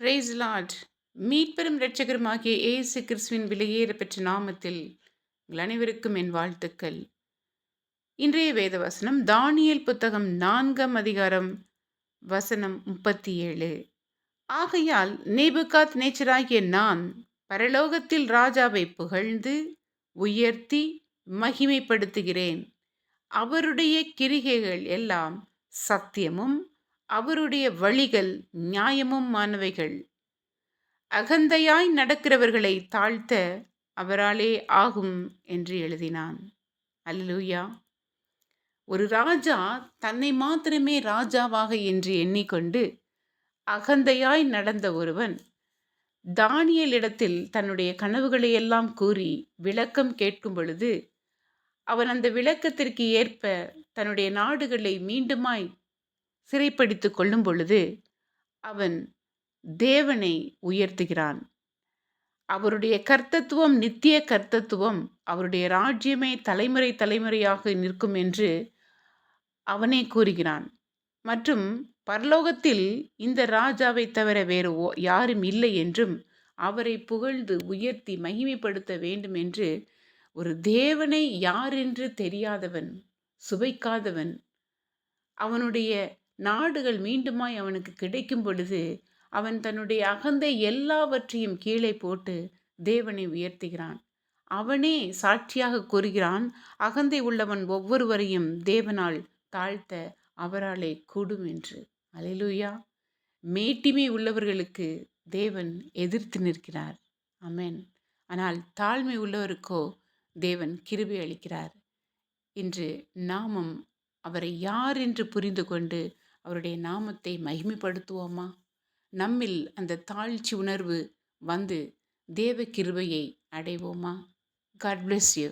Price Lord. மீட்பெரும் இரட்சகருமாகிய இயேசு கிறிஸ்துவின் விலையேற பெற்ற நாமத்தில் உங்கள் அனைவருக்கும் என் வாழ்த்துக்கள். இன்றைய வேத வசனம் தானியேல் புத்தகம் 4ஆம் அதிகாரம் வசனம் 37. ஆகையால் நேபுகாத் நேச்சராகிய நான் பரலோகத்தில் ராஜாவை புகழ்ந்து உயர்த்தி மகிமைப்படுத்துகிறேன். அவருடைய கிரிகைகள் எல்லாம் சத்தியமும் அவருடைய வழிகள் நியாயமும் மானவைகள். அகந்தையாய் நடக்கிறவர்களை தாழ்த்த அவராலே ஆகும் என்று எழுதினான். அல்லேலூயா. ஒரு ராஜா தன்னை மாத்திரமே ராஜாவாக என்று எண்ணிக்கொண்டு அகந்தையாய் நடந்த ஒருவன் தானியேலிடத்தில் தன்னுடைய கனவுகளை எல்லாம் கூறி விளக்கம் கேட்கும் பொழுது, அவன் அந்த விளக்கத்திற்கு ஏற்ப தன்னுடைய நாடுகளை மீண்டுமாய் சிறைப்பிடித்துக் கொள்ளும் பொழுது அவன் தேவனை உயர்த்துகிறான். அவருடைய கர்த்தத்துவம் நித்திய கர்த்தத்துவம், அவருடைய ராஜ்யமே தலைமுறை தலைமுறையாக நிற்கும் என்று அவனே கூறுகிறான். மற்றும் பரலோகத்தில் இந்த ராஜாவை தவிர வேறு யாரும் இல்லை என்றும் அவரை புகழ்ந்து உயர்த்தி மகிமைப்படுத்த வேண்டும் என்று ஒரு தேவனை யாரென்று தெரியாதவன், சுவைக்காதவன், அவனுடைய நாடுகள் மீண்டுமாய் அவனுக்கு கிடைக்கும் பொழுது அவன் தன்னுடைய அகந்தை எல்லாவற்றையும் கீழே போட்டு தேவனை உயர்த்துகிறான். அவனே சாட்சியாக கூறுகிறான், அகந்தை உள்ளவன் ஒவ்வொருவரையும் தேவனால் தாழ்த்த அவராலே கூடும் என்று. அல்லேலூயா. மேட்டிமை உள்ளவர்களுக்கு தேவன் எதிர்த்து நிற்கிறார். ஆமென். ஆனால் தாழ்மை உள்ளவருக்கோ தேவன் கிருபை அளிக்கிறார். இன்று நாமும் அவரை யார் என்று புரிந்து கொண்டு அவருடைய நாமத்தை மகிமைப்படுத்துவோமா? நம்மில் அந்த தாழ்ச்சி உணர்வு வந்து தேவ கிருபையை அடைவோமா? God bless you.